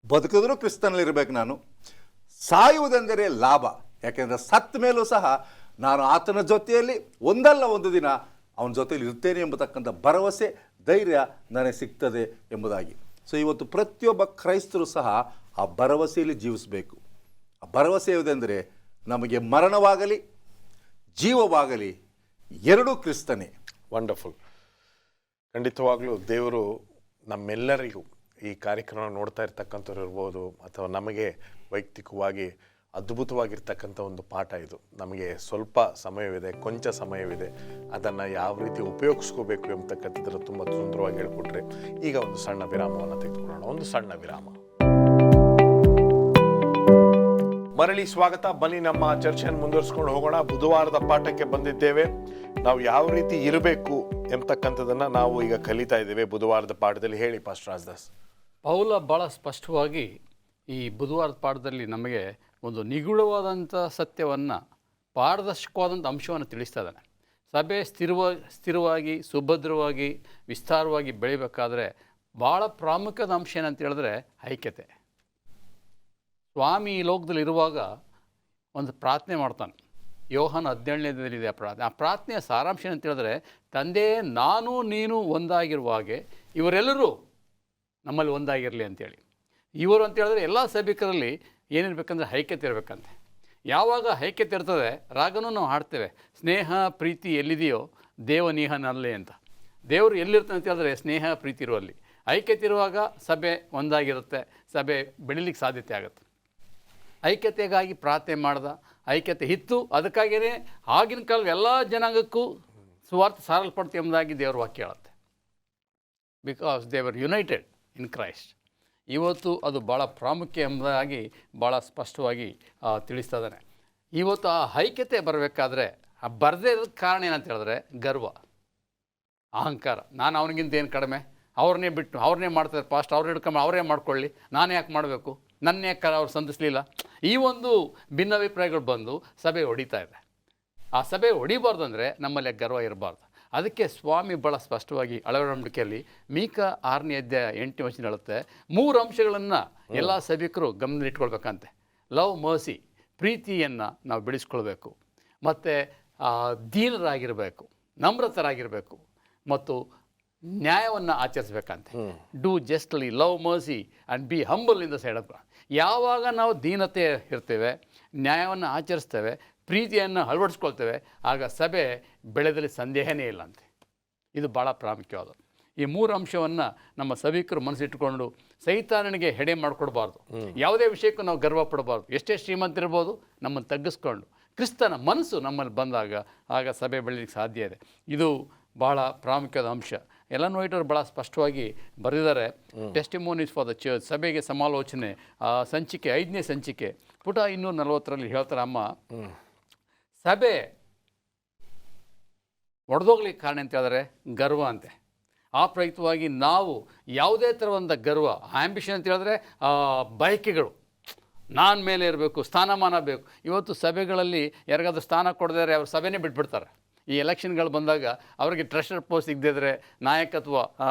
ಬದುಕಿದ್ರೂ ಕ್ರಿಸ್ತನಲ್ಲಿರಬೇಕು ನಾನು. ಸಾಯುವುದೆಂದರೆ ಲಾಭ. ಯಾಕೆಂದರೆ ಸತ್ತ ಮೇಲೂ ಸಹ ನಾನು ಆತನ ಜೊತೆಯಲ್ಲಿ ಒಂದಲ್ಲ ಒಂದು ದಿನ ಅವನ ಜೊತೆಯಲ್ಲಿ ಇರ್ತೇನೆ ಎಂಬತಕ್ಕಂಥ ಭರವಸೆ, ಧೈರ್ಯ ನನಗೆ ಸಿಗ್ತದೆ ಎಂಬುದಾಗಿ. ಸೊ ಇವತ್ತು ಪ್ರತಿಯೊಬ್ಬ ಕ್ರೈಸ್ತರು ಸಹ ಆ ಭರವಸೆಯಲ್ಲಿ ಜೀವಿಸಬೇಕು. ಆ ಭರವಸೆ ಯಾವುದೆಂದರೆ ನಮಗೆ ಮರಣವಾಗಲಿ ಜೀವವಾಗಲಿ ಎರಡೂ ಕ್ರಿಸ್ತನೇ. ವಂಡರ್ಫುಲ್. ಖಂಡಿತವಾಗ್ಲೂ ದೇವರು ನಮ್ಮೆಲ್ಲರಿಗೂ ಈ ಕಾರ್ಯಕ್ರಮ ನೋಡ್ತಾ ಇರ್ತಕ್ಕಂಥವ್ರು ಇರ್ಬೋದು ಅಥವಾ ನಮಗೆ ವೈಯಕ್ತಿಕವಾಗಿ ಅದ್ಭುತವಾಗಿರ್ತಕ್ಕಂಥ ಒಂದು ಪಾಠ ಇದು. ನಮಗೆ ಸ್ವಲ್ಪ ಸಮಯವಿದೆ, ಕೊಂಚ ಸಮಯವಿದೆ, ಅದನ್ನು ಯಾವ ರೀತಿ ಉಪಯೋಗಿಸ್ಕೋಬೇಕು ಎಂಬತಕ್ಕಂಥದ್ದು ತುಂಬ ಸುಂದರವಾಗಿ ಹೇಳ್ಕೊಟ್ರೆ. ಈಗ ಒಂದು ಸಣ್ಣ ವಿರಾಮವನ್ನು ತೆಗೆದುಕೊಳ್ಳೋಣ. ಒಂದು ಸಣ್ಣ ವಿರಾಮ. ಮರಳಿ ಸ್ವಾಗತ. ಬನ್ನಿ ನಮ್ಮ ಚರ್ಚೆಯನ್ನು ಮುಂದುವರಿಸ್ಕೊಂಡು ಹೋಗೋಣ. ಬುಧವಾರದ ಪಾಠಕ್ಕೆ ಬಂದಿದ್ದೇವೆ. ನಾವು ಯಾವ ರೀತಿ ಇರಬೇಕು ಎಂಬತಕ್ಕಂಥದ್ದನ್ನು ನಾವು ಈಗ ಕಲಿತಾ ಇದ್ದೇವೆ ಬುಧವಾರದ ಪಾಠದಲ್ಲಿ. ಹೇಳಿ ಪಾಸ್ಟರ್ ರಾಜದಾಸ್. ಪೌಲ ಭಾಳ ಸ್ಪಷ್ಟವಾಗಿ ಈ ಬುಧವಾರದ ಪಾಠದಲ್ಲಿ ನಮಗೆ ಒಂದು ನಿಗೂಢವಾದಂಥ ಸತ್ಯವನ್ನು, ಪಾರದರ್ಶಕವಾದಂಥ ಅಂಶವನ್ನು ತಿಳಿಸ್ತಾ ಇದ್ದಾನೆ. ಸಭೆ ಸ್ಥಿರವಾಗಿ ಸುಭದ್ರವಾಗಿ ವಿಸ್ತಾರವಾಗಿ ಬೆಳಿಬೇಕಾದ್ರೆ ಭಾಳ ಪ್ರಾಮುಖ್ಯದ ಅಂಶ ಏನಂತ ಹೇಳಿದ್ರೆ ಐಕ್ಯತೆ. ಸ್ವಾಮಿ ಈ ಲೋಕದಲ್ಲಿ ಇರುವಾಗ ಒಂದು ಪ್ರಾರ್ಥನೆ ಮಾಡ್ತಾನೆ. ಯೋಹಾನ 17ನೇದಲ್ಲಿದೆ ಆ ಪ್ರಾರ್ಥನೆಯ ಸಾರಾಂಶ ಏನಂತ ಹೇಳಿದ್ರೆ, ತಂದೆ ನಾನು ನೀನು ಒಂದಾಗಿರುವ ಹಾಗೆ ಇವರೆಲ್ಲರೂ ನಮ್ಮಲ್ಲಿ ಒಂದಾಗಿರಲಿ ಅಂತೇಳಿ. ಇವರು ಅಂತ ಹೇಳಿದ್ರೆ ಎಲ್ಲ ಸಭಿಕರಲ್ಲಿ ಏನಿರ್ಬೇಕಂದ್ರೆ ಐಕ್ಯತೆ ಇರಬೇಕಂತೆ. ಯಾವಾಗ ಐಕ್ಯತೆ ಇರ್ತದೆ ರಾಗನೂ ನಾವು ಹಾಡ್ತೇವೆ, ಸ್ನೇಹ ಪ್ರೀತಿ ಎಲ್ಲಿದೆಯೋ ದೇವನೀಹನಲ್ಲೇ ಅಂತ. ದೇವರು ಎಲ್ಲಿರ್ತಾನೆ ಅಂತ ಹೇಳಿದ್ರೆ ಸ್ನೇಹ ಪ್ರೀತಿ ಇರುವಲ್ಲಿ. ಐಕ್ಯತೆ ಇರುವಾಗ ಸಭೆ ಒಂದಾಗಿರುತ್ತೆ, ಸಭೆ ಬೆಳಿಲಿಕ್ಕೆ ಸಾಧ್ಯತೆ ಆಗುತ್ತೆ. ಐಕ್ಯತೆಗಾಗಿ ಪ್ರಾರ್ಥನೆ ಮಾಡ್ದ, ಐಕ್ಯತೆ ಇತ್ತು. ಅದಕ್ಕಾಗಿಯೇ ಆಗಿನ ಕಾಲದ ಎಲ್ಲ ಜನಾಂಗಕ್ಕೂ ಸುವಾರ್ತೆ ಸಾರಲ್ಪಡ್ತು ಎಂಬುದಾಗಿ ದೇವರ ವಾಕ್ಯ ಹೇಳುತ್ತೆ. Because they were United in Christ. ಇವತ್ತು ಅದು ಭಾಳ ಪ್ರಾಮುಖ್ಯ ಎಂಬುದಾಗಿ ಭಾಳ ಸ್ಪಷ್ಟವಾಗಿ ತಿಳಿಸ್ತಾ ಇದ್ದಾನೆ. ಇವತ್ತು ಆ ಐಕ್ಯತೆ ಬರಬೇಕಾದ್ರೆ ಆ ಬರದೇ ಇರೋದಕ್ಕೆ ಕಾರಣ ಏನಂತ ಹೇಳಿದ್ರೆ ಗರ್ವ, ಅಹಂಕಾರ. ನಾನು ಅವನಿಗಿಂತ ಏನು ಕಡಿಮೆ, ಅವ್ರನ್ನೇ ಬಿಟ್ಟು ಅವ್ರನ್ನೇ ಮಾಡ್ತಾರೆ ಪಾಸ್ಟ್, ಅವ್ರು ಹಿಡ್ಕೊಂಡು ಅವರೇ ಮಾಡ್ಕೊಳ್ಳಿ, ನಾನು ಯಾಕೆ ಮಾಡಬೇಕು, ನನ್ನ ಯಾಕೆ ಅವ್ರು ಸಂಧಿಸಲಿಲ್ಲ. ಈ ಒಂದು ಭಿನ್ನಾಭಿಪ್ರಾಯಗಳು ಬಂದು ಸಭೆ ಹೊಡಿತಾ ಇದೆ. ಆ ಸಭೆ ಹೊಡಿಬಾರ್ದು ಅಂದರೆ ನಮ್ಮಲ್ಲಿ ಗರ್ವ ಇರಬಾರ್ದು. ಅದಕ್ಕೆ ಸ್ವಾಮಿ ಭಾಳ ಸ್ಪಷ್ಟವಾಗಿ ಅಳವಡಿಕೆಯಲ್ಲಿ ಮೀಕ 6ನೇ ಅಧ್ಯಾಯ 8ನೇ ವಚನ ಹೇಳುತ್ತೆ, 3 ಅಂಶಗಳನ್ನು ಎಲ್ಲ ಸಭಿಕರು ಗಮನದಲ್ಲಿಟ್ಕೊಳ್ಬೇಕಂತೆ. ಲವ್, ಮರ್ಸಿ, ಪ್ರೀತಿಯನ್ನು ನಾವು ಬೆಳೆಸ್ಕೊಳ್ಬೇಕು, ಮತ್ತು ದೀನರಾಗಿರಬೇಕು, ನಮ್ರತರಾಗಿರಬೇಕು, ಮತ್ತು ನ್ಯಾಯವನ್ನು ಆಚರಿಸ್ಬೇಕಂತೆ. Do justly, love mercy and be humble in the side of. ಯಾವಾಗ ನಾವು ದೀನತೆ ಇರ್ತೇವೆ, ನ್ಯಾಯವನ್ನು ಆಚರಿಸ್ತೇವೆ, ಪ್ರೀತಿಯನ್ನು ಅಳವಡಿಸ್ಕೊಳ್ತೇವೆ, ಆಗ ಸಭೆ ಬೆಳೆದಲ್ಲಿ ಸಂದೇಹನೇ ಇಲ್ಲಂತೆ. ಇದು ಭಾಳ ಪ್ರಾಮುಖ್ಯವಾದ. ಈ 3 ಅಂಶವನ್ನು ನಮ್ಮ ಸಭಿಕರು ಮನಸ್ಸಿಟ್ಟುಕೊಂಡು ಸೈತಾನನಿಗೆ ಹೆಡೆ ಮಾಡಿಕೊಡ್ಬಾರ್ದು. ಯಾವುದೇ ವಿಷಯಕ್ಕೂ ನಾವು ಗರ್ವ ಪಡಬಾರ್ದು. ಎಷ್ಟೇ ಶ್ರೀಮಂತರಿರ್ಬೋದು, ನಮ್ಮನ್ನು ತಗ್ಗಿಸ್ಕೊಂಡು ಕ್ರಿಸ್ತನ ಮನಸ್ಸು ನಮ್ಮಲ್ಲಿ ಬಂದಾಗ ಆಗ ಸಭೆ ಬೆಳೀಲಿಕ್ಕೆ ಸಾಧ್ಯ ಇದೆ. ಇದು ಭಾಳ ಪ್ರಾಮುಖ್ಯದ ಅಂಶ. ಎಲನ್ ವೈಟ್ ಅವರು ಭಾಳ ಸ್ಪಷ್ಟವಾಗಿ ಬರೆದಿದ್ದಾರೆ. ಟೆಸ್ಟಿಮೋನೀಸ್ ಫಾರ್ ದ ಚರ್ಚ್, ಸಭೆಗೆ ಸಮಾಲೋಚನೆ, ಸಂಚಿಕೆ 5ನೇ ಸಂಚಿಕೆ ಪುಟ 240ರಲ್ಲಿ ಹೇಳ್ತಾರೆ, ಅಮ್ಮ ಸಭೆ ಒಡೆದೋಗ್ಲಿಕ್ಕೆ ಕಾರಣ ಅಂತ ಹೇಳಿದ್ರೆ ಗರ್ವ ಅಂತೆ. ಆ ಪ್ರಯುಕ್ತವಾಗಿ ನಾವು ಯಾವುದೇ ಥರವಂಥ ಗರ್ವ, ಆ್ಯಂಬಿಷನ್ ಅಂತ ಹೇಳಿದ್ರೆ ಬಯಕೆಗಳು, ನಾನು ಮೇಲೆ ಇರಬೇಕು, ಸ್ಥಾನಮಾನ ಬೇಕು. ಇವತ್ತು ಸಭೆಗಳಲ್ಲಿ ಯಾರಿಗಾದ್ರೂ ಸ್ಥಾನ ಕೊಡದಿದ್ರೆ ಅವ್ರು ಸಭೆನೇ ಬಿಟ್ಬಿಡ್ತಾರೆ. ಈ ಎಲೆಕ್ಷನ್ಗಳು ಬಂದಾಗ ಅವರಿಗೆ ಟ್ರೆಷರ್ ಪೋಸ್ಟ್ ಸಿಗದಿದ್ರೆ, ನಾಯಕತ್ವ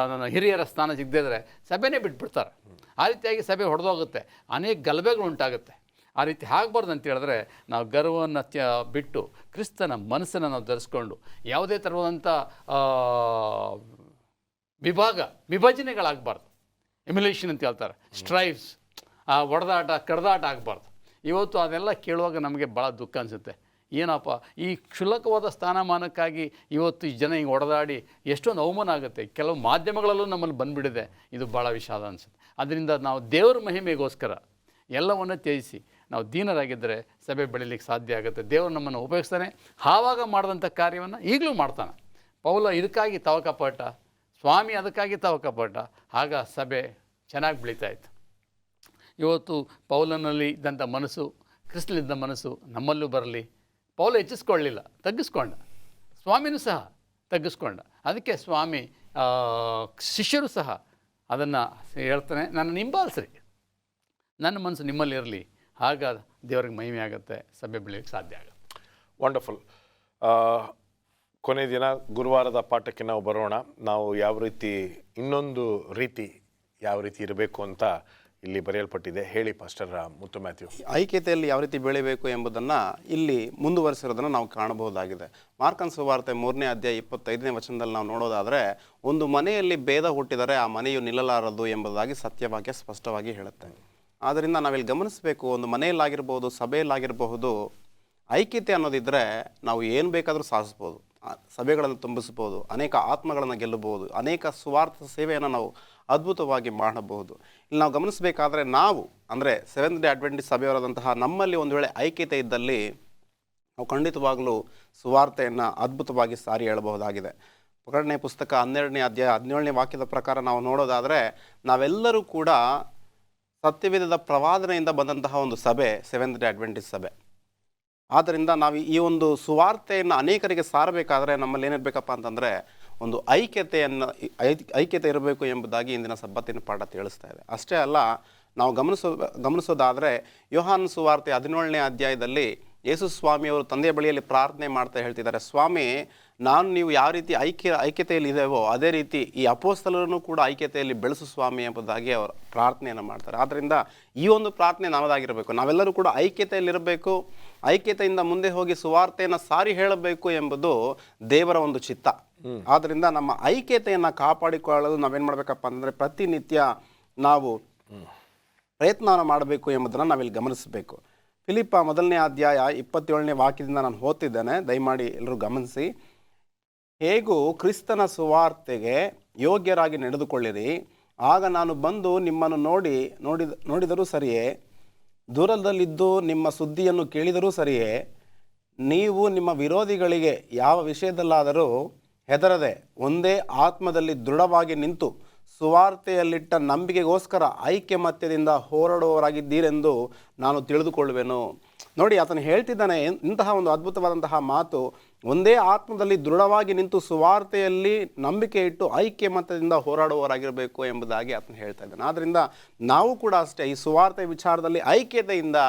ಹಿರಿಯರ ಸ್ಥಾನ ಸಿಗದಿದ್ರೆ ಸಭೆನೇ ಬಿಟ್ಬಿಡ್ತಾರೆ. ಆ ರೀತಿಯಾಗಿ ಸಭೆ ಹೊಡೆದೋಗುತ್ತೆ, ಅನೇಕ ಗಲಭೆಗಳು ಉಂಟಾಗುತ್ತೆ. ಆ ರೀತಿ ಆಗಬಾರ್ದು ಅಂತ ಹೇಳಿದ್ರೆ ನಾವು ಗರ್ವವನ್ನು ಬಿಟ್ಟು ಕ್ರಿಸ್ತನ ಮನಸ್ಸನ್ನು ನಾವು ಧರಿಸ್ಕೊಂಡು ಯಾವುದೇ ಥರವಾದಂಥ ವಿಭಜನೆಗಳಾಗಬಾರ್ದು. ಎಮ್ಯುಲೇಷನ್ ಅಂತ ಹೇಳ್ತಾರೆ, ಸ್ಟ್ರೈವ್ಸ್, ಹೊಡೆದಾಟ ಕಡ್ದಾಟ ಆಗಬಾರ್ದು. ಇವತ್ತು ಅದೆಲ್ಲ ಕೇಳುವಾಗ ನಮಗೆ ಭಾಳ ದುಃಖ ಅನಿಸುತ್ತೆ. ಏನಪ್ಪ ಈ ಕ್ಷುಲ್ಲಕವಾದ ಸ್ಥಾನಮಾನಕ್ಕಾಗಿ ಇವತ್ತು ಈ ಜನ ಹಿಂಗೆ ಹೊಡೆದಾಡಿ ಎಷ್ಟೊಂದು ಅವಮಾನ ಆಗುತ್ತೆ. ಕೆಲವು ಮಾಧ್ಯಮಗಳಲ್ಲೂ ನಮ್ಮಲ್ಲಿ ಬಂದುಬಿಟ್ಟಿದೆ. ಇದು ಭಾಳ ವಿಷಾದ ಅನಿಸುತ್ತೆ. ಅದರಿಂದ ನಾವು ದೇವರ ಮಹಿಮೆಗೋಸ್ಕರ ಎಲ್ಲವನ್ನು ತ್ಯಜಿಸಿ ನಾವು ದೀನರಾಗಿದ್ದರೆ ಸಭೆ ಬೆಳೀಲಿಕ್ಕೆ ಸಾಧ್ಯ ಆಗುತ್ತೆ. ದೇವರು ನಮ್ಮನ್ನು ಉಪಯೋಗಿಸ್ತಾನೆ. ಆವಾಗ ಮಾಡಿದಂಥ ಕಾರ್ಯವನ್ನು ಈಗಲೂ ಮಾಡ್ತಾನೆ. ಪೌಲ ಇದಕ್ಕಾಗಿ ತವಕಪಟ್ಟ, ಸ್ವಾಮಿ ಅದಕ್ಕಾಗಿ ತವಕಪಟ್ಟ, ಆಗ ಸಭೆ ಚೆನ್ನಾಗಿ ಬೆಳೀತಾ ಇತ್ತು. ಇವತ್ತು ಪೌಲನಲ್ಲಿ ಇದ್ದಂಥ ಮನಸ್ಸು, ಕ್ರಿಸ್ತಲಿದ್ದ ಮನಸ್ಸು ನಮ್ಮಲ್ಲೂ ಬರಲಿ. ಪೌಲ ಹೆಚ್ಚಿಸ್ಕೊಳ್ಳಲಿಲ್ಲ, ತಗ್ಗಿಸ್ಕೊಂಡ. ಸ್ವಾಮಿನೂ ಸಹ ತಗ್ಗಿಸ್ಕೊಂಡ. ಅದಕ್ಕೆ ಸ್ವಾಮಿ ಶಿಷ್ಯರು ಸಹ ಅದನ್ನು ಹೇಳ್ತಾನೆ, ನನ್ನ ಹಿಂಬಾಲಿಸ್ರಿ, ನನ್ನ ಮನಸ್ಸು ನಿಮ್ಮಲ್ಲಿರಲಿ, ಆಗ ದೇವರಿಗೆ ಮಹಿಮೆ ಆಗುತ್ತೆ, ಸಭೆ ಬೆಳೆಯೋಕ್ಕೆ ಸಾಧ್ಯ ಆಗುತ್ತೆ. ವಂಡರ್ಫುಲ್. ಕೊನೆ ದಿನ ಗುರುವಾರದ ಪಾಠಕ್ಕೆ ನಾವು ಬರೋಣ. ನಾವು ಇನ್ನೊಂದು ರೀತಿ ಯಾವ ರೀತಿ ಇರಬೇಕು ಅಂತ ಇಲ್ಲಿ ಬರೆಯಲ್ಪಟ್ಟಿದೆ. ಹೇಳಿ ಪಾಸ್ಟರ್ ಮುತ್ತು ಮ್ಯಾಥ್ಯೂ. ಐಕ್ಯತೆಯಲ್ಲಿ ಯಾವ ರೀತಿ ಬೆಳಿಬೇಕು ಎಂಬುದನ್ನು ಇಲ್ಲಿ ಮುಂದುವರಿಸಿರೋದನ್ನು ನಾವು ಕಾಣಬಹುದಾಗಿದೆ. ಮಾರ್ಕನ ಸುವಾರ್ತೆ 3ನೇ ಅಧ್ಯಾಯ 25ನೇ ವಚನದಲ್ಲಿ ನಾವು ನೋಡೋದಾದರೆ, ಒಂದು ಮನೆಯಲ್ಲಿ ಭೇದ ಹುಟ್ಟಿದರೆ ಆ ಮನೆಯು ನಿಲ್ಲಲಾರದು ಎಂಬುದಾಗಿ ಸತ್ಯವಾಕ್ಯ ಸ್ಪಷ್ಟವಾಗಿ ಹೇಳುತ್ತೆ. ಆದ್ದರಿಂದ ನಾವಿಲ್ಲಿ ಗಮನಿಸಬೇಕು, ಒಂದು ಮನೆಯಲ್ಲಾಗಿರ್ಬೋದು, ಸಭೆಯಲ್ಲಾಗಿರಬಹುದು, ಐಕ್ಯತೆ ಅನ್ನೋದಿದ್ದರೆ ನಾವು ಏನು ಬೇಕಾದರೂ ಸಾಧಿಸ್ಬೋದು, ಸಭೆಗಳನ್ನು ತುಂಬಿಸ್ಬೋದು, ಅನೇಕ ಆತ್ಮಗಳನ್ನು ಗೆಲ್ಲಬಹುದು, ಅನೇಕ ಸುವಾರ್ಥ ಸೇವೆಯನ್ನು ನಾವು ಅದ್ಭುತವಾಗಿ ಮಾಡಬಹುದು. ಇಲ್ಲಿ ನಾವು ಗಮನಿಸಬೇಕಾದ್ರೆ ನಾವು ಅಂದರೆ ಸೆವೆಂತ್ ಡೇ ಅಡ್ವೆಂಟಿಸ್ಟ್ ಸಭೆಯವರಾದಂತಹ ನಮ್ಮಲ್ಲಿ ಒಂದು ವೇಳೆ ಐಕ್ಯತೆ ಇದ್ದಲ್ಲಿ ನಾವು ಖಂಡಿತವಾಗಲೂ ಸುವಾರ್ತೆಯನ್ನು ಅದ್ಭುತವಾಗಿ ಸಾರಿ ಹೇಳಬಹುದಾಗಿದೆ. ಪ್ರಕಟಣೆ ಪುಸ್ತಕ 12ನೇ ಅಧ್ಯಾಯ 17ನೇ ವಾಕ್ಯದ ಪ್ರಕಾರ ನಾವು ನೋಡೋದಾದರೆ, ನಾವೆಲ್ಲರೂ ಕೂಡ ಸತ್ಯವೇದದ ಪ್ರವಾದನೆಯಿಂದ ಬಂದಂತಹ ಒಂದು ಸಭೆ ಸೆವೆಂತ್ ಡೇ ಅಡ್ವೆಂಟಿಸ್ಟ್ ಸಭೆ. ಆದ್ದರಿಂದ ನಾವು ಈ ಒಂದು ಸುವಾರ್ತೆಯನ್ನು ಅನೇಕರಿಗೆ ಸಾರಬೇಕಾದರೆ ನಮ್ಮಲ್ಲಿ ಏನಿರಬೇಕಪ್ಪ ಅಂತಂದರೆ ಒಂದು ಐಕ್ಯತೆ ಇರಬೇಕು ಎಂಬುದಾಗಿ ಇಂದಿನ ಸಬ್ಬತ್ತಿನ ಪಾಠ ತಿಳಿಸ್ತಾ ಇದೆ. ಅಷ್ಟೇ ಅಲ್ಲ, ನಾವು ಗಮನಿಸೋದಾದರೆ ಯೋಹಾನ ಸುವಾರ್ತೆ 17ನೇ ಅಧ್ಯಾಯದಲ್ಲಿ ಯೇಸು ಸ್ವಾಮಿಯವರು ತಂದೆಯ ಬಳಿಯಲ್ಲಿ ಪ್ರಾರ್ಥನೆ ಮಾಡ್ತಾ ಹೇಳ್ತಿದ್ದಾರೆ, ಸ್ವಾಮಿ, ನೀವು ಯಾವ ರೀತಿ ಐಕ್ಯತೆಯಲ್ಲಿ ಇದೆವೋ ಅದೇ ರೀತಿ ಈ ಅಪೊಸ್ತಲರನ್ನು ಕೂಡ ಐಕ್ಯತೆಯಲ್ಲಿ ಬೆಳೆಸು ಸ್ವಾಮಿ ಎಂಬುದಾಗಿ ಅವರು ಪ್ರಾರ್ಥನೆಯನ್ನು ಮಾಡ್ತಾರೆ. ಆದ್ದರಿಂದ ಈ ಒಂದು ಪ್ರಾರ್ಥನೆ ನಮ್ಮದಾಗಿರಬೇಕು. ನಾವೆಲ್ಲರೂ ಕೂಡ ಐಕ್ಯತೆಯಲ್ಲಿರಬೇಕು, ಐಕ್ಯತೆಯಿಂದ ಮುಂದೆ ಹೋಗಿ ಸುವಾರ್ತೆಯನ್ನು ಸಾರಿ ಹೇಳಬೇಕು ಎಂಬುದು ದೇವರ ಒಂದು ಚಿತ್ತ. ಆದ್ದರಿಂದ ನಮ್ಮ ಐಕ್ಯತೆಯನ್ನು ಕಾಪಾಡಿಕೊಳ್ಳಲು ನಾವೇನು ಮಾಡಬೇಕಪ್ಪ ಅಂದರೆ ಪ್ರತಿನಿತ್ಯ ನಾವು ಪ್ರಯತ್ನವನ್ನು ಮಾಡಬೇಕು ಎಂಬುದನ್ನು ನಾವಿಲ್ಲಿ ಗಮನಿಸಬೇಕು. ಫಿಲಿಪ್ಪ 1ನೇ ಅಧ್ಯಾಯ 27ನೇ ವಾಕ್ಯದಿಂದ ನಾನು ಓದ್ತಿದ್ದೇನೆ, ದಯಮಾಡಿ ಎಲ್ಲರೂ ಗಮನಿಸಿ. ಹೇಗೂ ಕ್ರಿಸ್ತನ ಸುವಾರ್ತೆಗೆ ಯೋಗ್ಯರಾಗಿ ನಡೆದುಕೊಳ್ಳಿರಿ, ಆಗ ನಾನು ಬಂದು ನಿಮ್ಮನ್ನು ನೋಡಿದರೂ ಸರಿಯೇ, ದೂರದಲ್ಲಿದ್ದು ನಿಮ್ಮ ಸುದ್ದಿಯನ್ನು ಕೇಳಿದರೂ ಸರಿಯೇ, ನೀವು ನಿಮ್ಮ ವಿರೋಧಿಗಳಿಗೆ ಯಾವ ವಿಷಯದಲ್ಲಾದರೂ ಹೆದರದೆ ಒಂದೇ ಆತ್ಮದಲ್ಲಿ ದೃಢವಾಗಿ ನಿಂತು ಸುವಾರ್ತೆಯಲ್ಲಿಟ್ಟ ನಂಬಿಕೆಗೋಸ್ಕರ ಐಕ್ಯಮತ್ಯದಿಂದ ಹೋರಾಡುವವರಾಗಿದ್ದೀರೆಂದು ನಾನು ತಿಳಿದುಕೊಳ್ಳುವೆನು. ನೋಡಿ, ಆತನು ಹೇಳ್ತಿದ್ದಾನೆ ಇಂತಹ ಒಂದು ಅದ್ಭುತವಾದಂತಹ ಮಾತು, ಒಂದೇ ಆತ್ಮದಲ್ಲಿ ದೃಢವಾಗಿ ನಿಂತು ಸುವಾರ್ತೆಯಲ್ಲಿ ನಂಬಿಕೆ ಇಟ್ಟು ಐಕ್ಯಮತ್ಯದಿಂದ ಹೋರಾಡುವವರಾಗಿರಬೇಕು ಎಂಬುದಾಗಿ ಆತನು ಹೇಳ್ತಾ ಇದ್ದಾನೆ. ಆದ್ದರಿಂದ ನಾವು ಕೂಡ ಅಷ್ಟೇ ಈ ಸುವಾರ್ತೆ ವಿಚಾರದಲ್ಲಿ ಐಕ್ಯತೆಯಿಂದ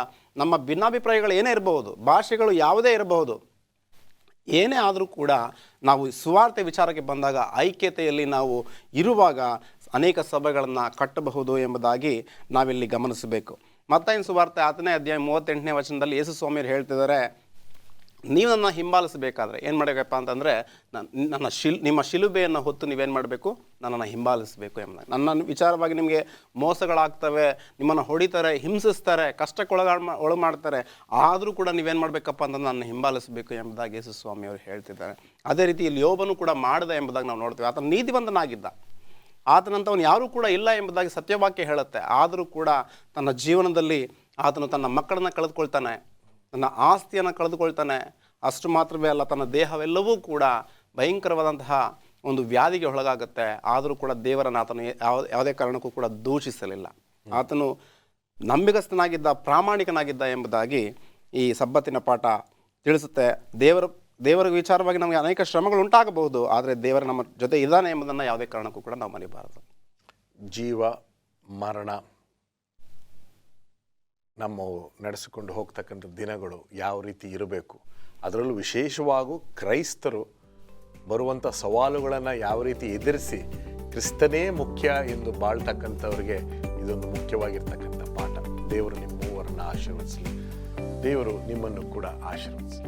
ನಮ್ಮ ಭಿನ್ನಾಭಿಪ್ರಾಯಗಳು ಏನೇ ಇರಬಹುದು, ಭಾಷೆಗಳು ಯಾವುದೇ ಇರಬಹುದು, ಏನೇ ಆದರೂ ಕೂಡ ನಾವು ಸುವಾರ್ತೆ ವಿಚಾರಕ್ಕೆ ಬಂದಾಗ ಐಕ್ಯತೆಯಲ್ಲಿ ನಾವು ಇರುವಾಗ ಅನೇಕ ಸಭೆಗಳನ್ನು ಕಟ್ಟಬಹುದು ಎಂಬುದಾಗಿ ನಾವಿಲ್ಲಿ ಗಮನಿಸಬೇಕು. ಮತ್ತಾಯನ ಸುವಾರ್ತೆ 10ನೇ ಅಧ್ಯಾಯ 38ನೇ ವಚನದಲ್ಲಿ ಯೇಸು ಸ್ವಾಮಿಯವರು ಹೇಳ್ತಿದ್ದಾರೆ, ನೀವು ನನ್ನ ಹಿಂಬಾಲಿಸಬೇಕಾದ್ರೆ ಏನು ಮಾಡಬೇಕಪ್ಪ ಅಂತಂದರೆ ನಿಮ್ಮ ಶಿಲುಬೆಯನ್ನು ಹೊತ್ತು ನೀವೇನು ಮಾಡಬೇಕು, ನನ್ನನ್ನು ಹಿಂಬಾಲಿಸಬೇಕು ಎಂಬುದಾಗಿ. ನನ್ನ ವಿಚಾರವಾಗಿ ನಿಮಗೆ ಮೋಸಗಳಾಗ್ತವೆ, ನಿಮ್ಮನ್ನು ಹೊಡಿತಾರೆ, ಹಿಂಸಿಸ್ತಾರೆ, ಒಳಗೆ ಮಾಡ್ತಾರೆ, ಆದರೂ ಕೂಡ ನೀವೇನು ಮಾಡಬೇಕಪ್ಪ ಅಂತಂದ್ರೆ ನನ್ನ ಹಿಂಬಾಲಿಸಬೇಕು ಎಂಬುದಾಗಿ ಯೇಸು ಸ್ವಾಮಿಯವರು ಹೇಳ್ತಿದ್ದಾರೆ. ಅದೇ ರೀತಿ ಇಲ್ಲಿ ಯೋಬನು ಕೂಡ ಮಾಡಿದ ಎಂಬುದಾಗಿ ನಾವು ನೋಡ್ತೀವಿ. ಆತನು ನೀತಿವಂತನಾಗಿದ್ದ, ಆತನಂತವನು ಯಾರೂ ಕೂಡ ಇಲ್ಲ ಎಂಬುದಾಗಿ ಸತ್ಯವಾಕ್ಯ ಹೇಳುತ್ತೆ. ಆದರೂ ಕೂಡ ತನ್ನ ಜೀವನದಲ್ಲಿ ಆತನು ತನ್ನ ಮಕ್ಕಳನ್ನು ಕಳೆದುಕೊಳ್ತಾನೆ, ತನ್ನ ಆಸ್ತಿಯನ್ನು ಕಳೆದುಕೊಳ್ತಾನೆ. ಅಷ್ಟು ಮಾತ್ರವೇ ಅಲ್ಲ, ತನ್ನ ದೇಹವೆಲ್ಲವೂ ಕೂಡ ಭಯಂಕರವಾದಂತಹ ಒಂದು ವ್ಯಾಧಿಗೆ ಒಳಗಾಗುತ್ತೆ. ಆದರೂ ಕೂಡ ದೇವರನ್ನು ಆತನು ಯಾವುದೇ ಕಾರಣಕ್ಕೂ ಕೂಡ ದೂಷಿಸಲಿಲ್ಲ. ಆತನು ನಂಬಿಗಸ್ತನಾಗಿದ್ದ, ಪ್ರಾಮಾಣಿಕನಾಗಿದ್ದ ಎಂಬುದಾಗಿ ಈ ಸಬ್ಬತ್ತಿನ ಪಾಠ ತಿಳಿಸುತ್ತೆ. ದೇವರ ವಿಚಾರವಾಗಿ ನಮಗೆ ಅನೇಕ ಶ್ರಮಗಳು ಉಂಟಾಗಬಹುದು, ಆದರೆ ದೇವರ ನಮ್ಮ ಜೊತೆ ಇದ್ದಾನೆ ಎಂಬುದನ್ನು ಯಾವುದೇ ಕಾರಣಕ್ಕೂ ಕೂಡ ನಾವು ಮರಿಬಾರದು. ಜೀವ ಮರಣ ನಮ್ಮವು ನಡೆಸಿಕೊಂಡು ಹೋಗ್ತಕ್ಕಂಥ ದಿನಗಳು ಯಾವ ರೀತಿ ಇರಬೇಕು, ಅದರಲ್ಲೂ ವಿಶೇಷವಾಗೂ ಕ್ರೈಸ್ತರು ಬರುವಂಥ ಸವಾಲುಗಳನ್ನು ಯಾವ ರೀತಿ ಎದುರಿಸಿ ಕ್ರಿಸ್ತನೇ ಮುಖ್ಯ ಎಂದು ಬಾಳ್ತಕ್ಕಂಥವ್ರಿಗೆ ಇದೊಂದು ಮುಖ್ಯವಾಗಿರ್ತಕ್ಕಂಥ ಪಾಠ. ದೇವರು ನಿಮ್ಮೂವರನ್ನು ಆಶೀರ್ವದಿಸಲಿ. ದೇವರು ನಿಮ್ಮನ್ನು ಕೂಡ ಆಶೀರ್ವದಿಸಲಿ.